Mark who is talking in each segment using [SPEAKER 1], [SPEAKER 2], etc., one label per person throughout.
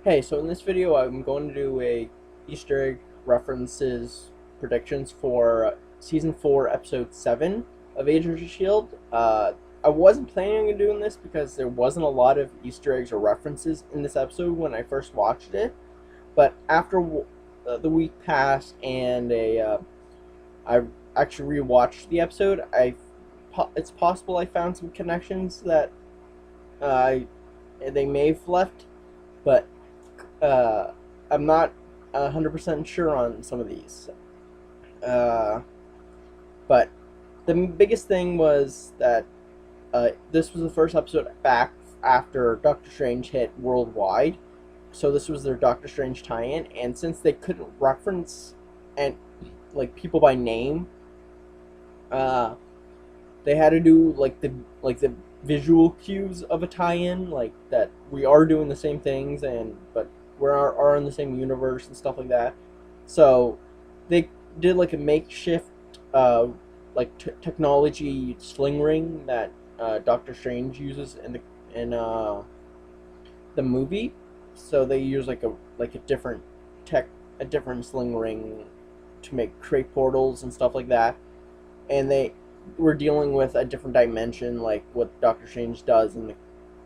[SPEAKER 1] Hey, so in this video I'm going to do a Easter egg references predictions for Season 4, Episode 7 of Agents of S.H.I.E.L.D. I wasn't planning on doing this because there wasn't a lot of Easter eggs or references in this episode when I first watched it, but after the week passed and I actually rewatched the episode, it's possible I found some connections that uh, they may have left, but uh, I'm not 100% sure on some of these. Uh, but the biggest thing was that this was the first episode back after Doctor Strange hit worldwide. So this was their Doctor Strange tie-in, and since they couldn't reference and like people by name, uh, they had to do like the visual cues of a tie-in, like that we are doing the same things, and but we are in the same universe and stuff like that. So they did like a makeshift technology sling ring that Doctor Strange uses in the movie. So they use like a different a different sling ring to create portals and stuff like that, and they were dealing with a different dimension, like what Doctor Strange does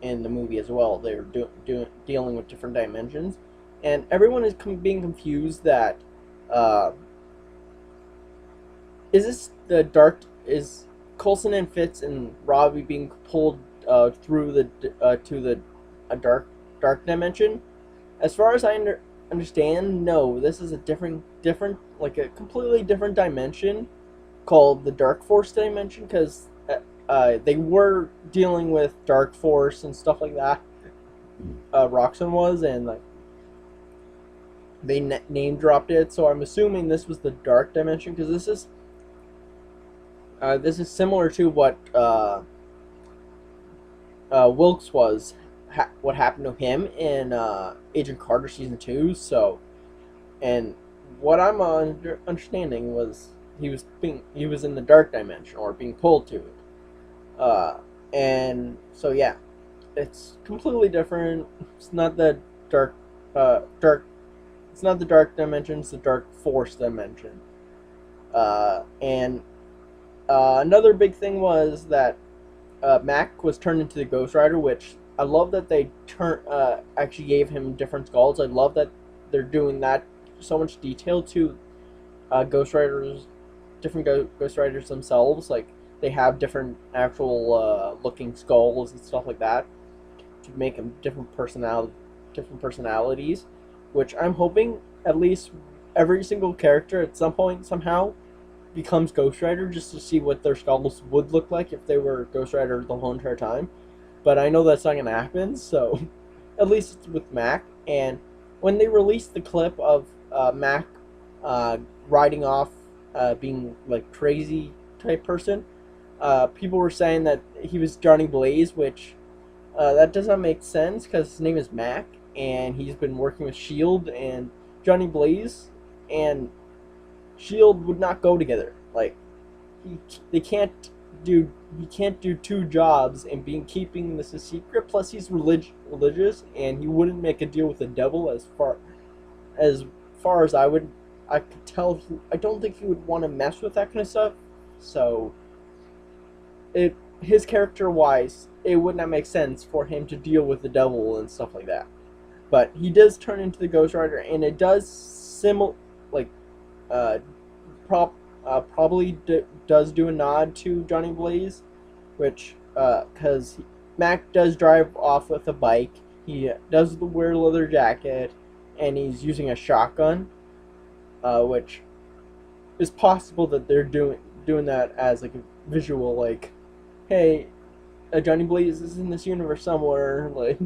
[SPEAKER 1] in the movie as well. They're dealing with different dimensions, and everyone is being confused that uh, is this the dark is Coulson and Fitz and Robbie being pulled through the to the a dark dimension? As far as I understand, no. This is a different like a completely different dimension called the Dark Force dimension, because they were dealing with Dark Force and stuff like that. Roxanne was, and like they name dropped it, so I'm assuming this was the Dark dimension, because this is similar to what Wilkes was, what happened to him in Agent Carter season 2. So, and what I'm understanding was he was in the dark dimension, or being pulled to it. And so yeah, it's completely different. It's not the dark. It's not the dark dimension. It's the Dark Force dimension. And another big thing was that Mac was turned into the Ghost Rider, which I love that they actually gave him different skulls. I love that they're doing that, so much detail to Ghost Riders, different Ghost Riders themselves. Like they have different actual looking skulls and stuff like that to make them different personalities. Which I'm hoping at least every single character at some point somehow becomes Ghost Rider, just to see what their skulls would look like if they were Ghost Rider the whole entire time. But I know that's not going to happen, so at least it's with Mac. And when they released the clip of Mac riding off, being like crazy type person, people were saying that he was Johnny Blaze, which that does not make sense because his name is Mac and he's been working with S.H.I.E.L.D. and Johnny Blaze and S.H.I.E.L.D. would not go together. Like he can't do two jobs and keeping this a secret. Plus he's religious, and he wouldn't make a deal with the devil. As far as I could tell, I don't think he would want to mess with that kind of stuff. So his character wise, it would not make sense for him to deal with the devil and stuff like that. But he does turn into the Ghost Rider, and it does uh, probably does do a nod to Johnny Blaze, which because Mac does drive off with a bike, he does wear a leather jacket, and he's using a shotgun, which is possible that they're doing that as like a visual, like, hey, Johnny Blaze is in this universe somewhere, like,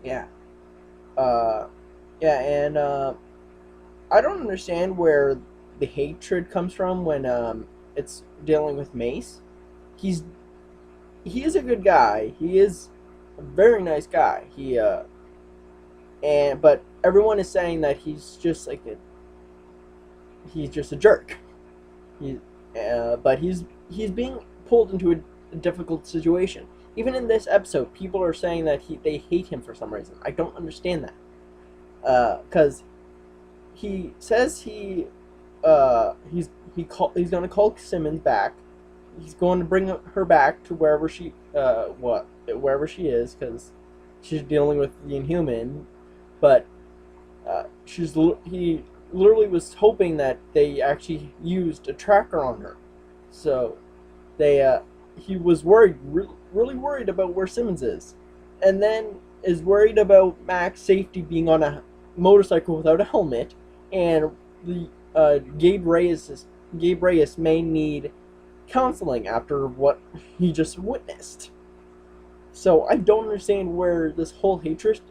[SPEAKER 1] yeah, uh, yeah, and I don't understand where the hatred comes from when it's dealing with Mace. He's he is a good guy. He is a very nice guy. But everyone is saying that he's just a jerk. But he's being pulled into a difficult situation. even in this episode, people are saying that they hate him for some reason. I don't understand that. Because he says he's gonna call Simmons back. He's going to bring her back to wherever she is, because she's dealing with the Inhuman. But he literally was hoping that they actually used a tracker on her. So he was worried, really worried about where Simmons is, and then is worried about Mac's safety being on a motorcycle without a helmet, and the Gabe Reyes may need counseling after what he just witnessed. So I don't understand where this whole hatred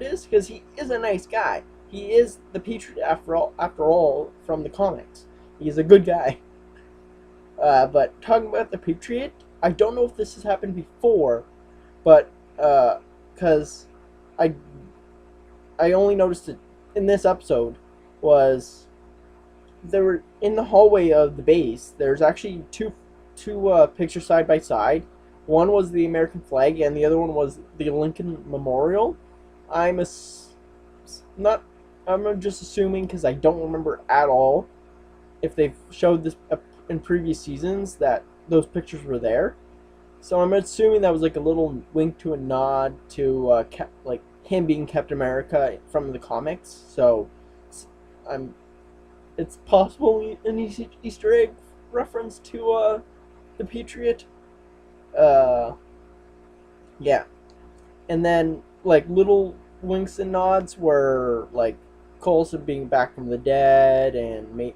[SPEAKER 1] is, because he is a nice guy. He is the Patriot after all from the comics. He's a good guy. But talking about the Patriot, I don't know if this has happened before, but because I only noticed it in this episode, was there were in the hallway of the base. There's actually two pictures side by side. One was the American flag, and the other one was the Lincoln Memorial. I'm just assuming, because I don't remember at all if they've showed this in previous seasons that those pictures were there. So I'm assuming that was like a little wink to a nod to like him being Captain America from the comics. So it's possible an Easter egg reference to the Patriot. Yeah. And then like little winks and nods were like Coulson being back from the dead, and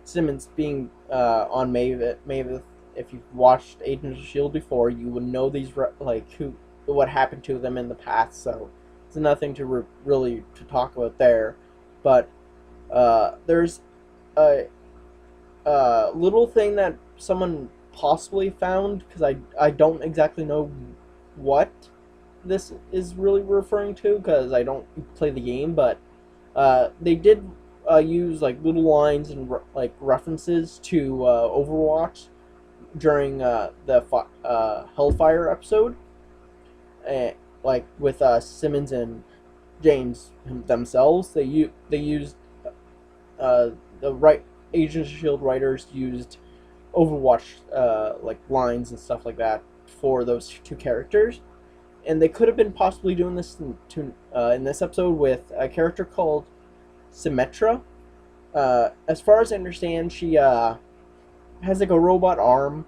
[SPEAKER 1] Simmons being on Mavis. If you've watched Agents of S.H.I.E.L.D. before, you would know what happened to them in the past. So it's nothing to really talk about there. But there's a little thing that someone possibly found, because I don't exactly know what this is really referring to, because I don't play the game, but they did use like little lines and like references to Overwatch during the Hellfire episode, like with Simmons and James themselves. They used Agents of S.H.I.E.L.D. writers used Overwatch like lines and stuff like that for those two characters, and they could have been possibly doing this in this episode with a character called Symmetra. As far as I understand, she has like a robot arm.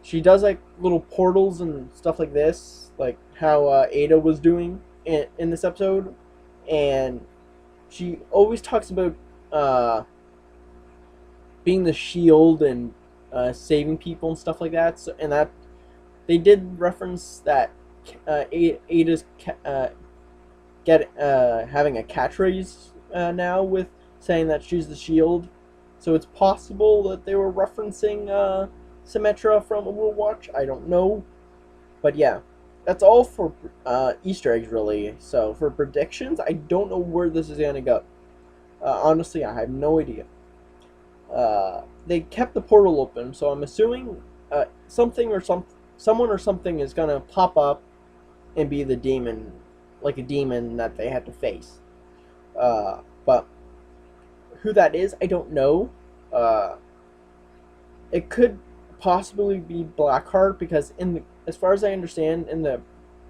[SPEAKER 1] She does like little portals and stuff like this, like how Ada was doing in this episode, and she always talks about being the shield and saving people and stuff like that. So, and that they did reference that Ada's having a catchphrase now, with saying that she's the shield. So it's possible that they were referencing Symmetra from Overwatch. I don't know, but yeah, that's all for Easter eggs really. So for predictions, I don't know where this is gonna go. Honestly, I have no idea. They kept the portal open, so I'm assuming someone or something is gonna pop up and be the demon, like a demon that they had to face. But who that is, I don't know. It could possibly be Blackheart, because as far as I understand, in the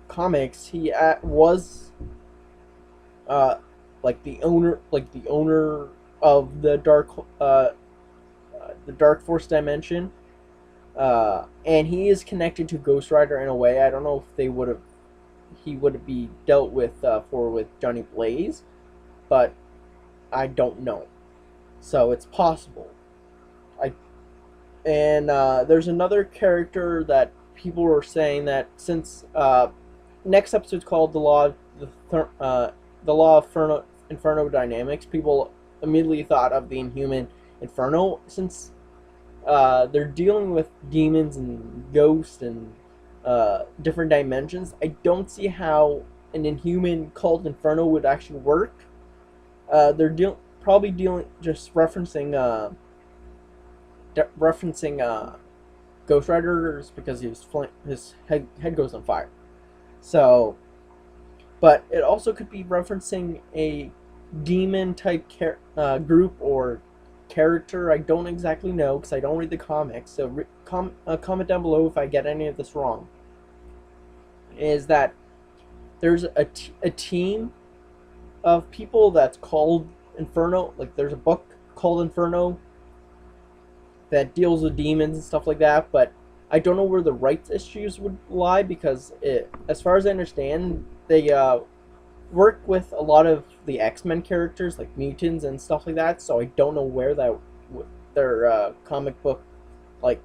[SPEAKER 1] comics, he was like the owner of the Dark Force dimension, and he is connected to Ghost Rider in a way. I don't know if he would be dealt with with Johnny Blaze, but I don't know. So it's possible. There's another character that people were saying that, since next episode's called the Law of Inferno Dynamics, people immediately thought of the Inhuman Inferno, since they're dealing with demons and ghosts and different dimensions. I don't see how an Inhuman called Inferno would actually work. They're probably just referencing Ghost Rider is because his head goes on fire. So, but it also could be referencing a demon type group or character. I don't exactly know because I don't read the comics. So comment down below if I get any of this wrong. Is that there's a team of people that's called Inferno. Like there's a book called Inferno that deals with demons and stuff like that, but I don't know where the rights issues would lie because as far as I understand, they work with a lot of the X-Men characters like mutants and stuff like that. So I don't know where their comic book like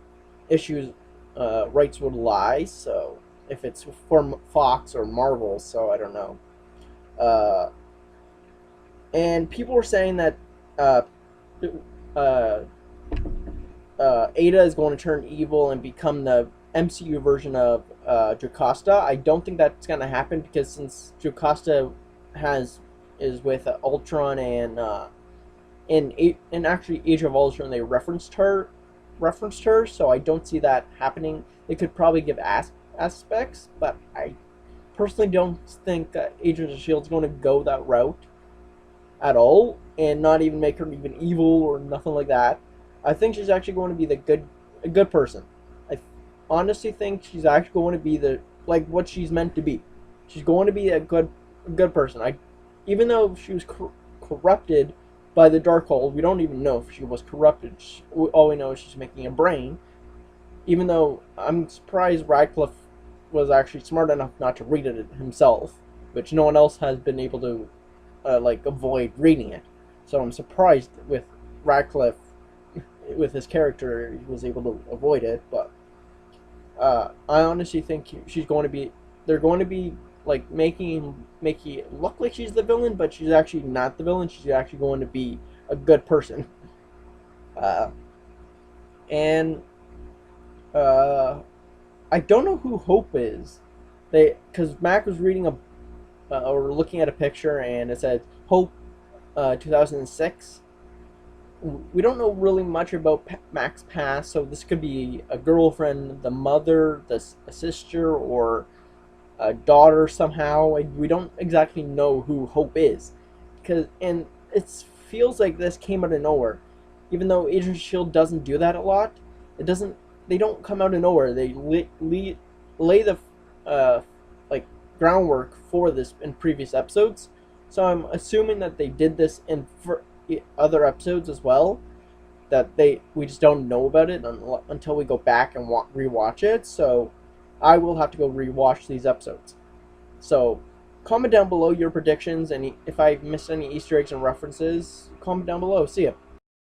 [SPEAKER 1] issues rights would lie. So if it's for Fox or Marvel, so I don't know. And people were saying that Ada is going to turn evil and become the MCU version of Jocasta. I don't think that's going to happen because since Jocasta is with Ultron and in actually Age of Ultron they referenced her, so I don't see that happening. They could probably give aspects, but I personally don't think Agents of S.H.I.E.L.D. is going to go that route at all, and not even make her even evil or nothing like that. I think she's actually going to be a good person. I honestly think she's actually going to be what she's meant to be. She's going to be a good person. Even though she was corrupted by the Darkhold, we don't even know if she was corrupted. All we know is she's making a brain. Even though I'm surprised Radcliffe was actually smart enough not to read it himself, which no one else has been able to avoid reading it. So I'm surprised with Radcliffe, with his character, he was able to avoid it. But I honestly think they're going to be like making it look like she's the villain, but she's actually not the villain. She's actually going to be a good person. And I don't know who Hope is. Because Mac was reading or looking at a picture and it said Hope 2006. We don't know really much about Mac's past, so this could be a girlfriend, the mother, a sister, or a daughter somehow. We don't exactly know who Hope is, and it feels like this came out of nowhere. Even though Agents of S.H.I.E.L.D. doesn't do that a lot, they don't come out of nowhere. They lay the groundwork for this in previous episodes. So I'm assuming that they did this in other episodes as well, that we just don't know about it until we go back and rewatch it. So I will have to go rewatch these episodes. So comment down below your predictions, and if I missed any Easter eggs and references, comment down below. See ya.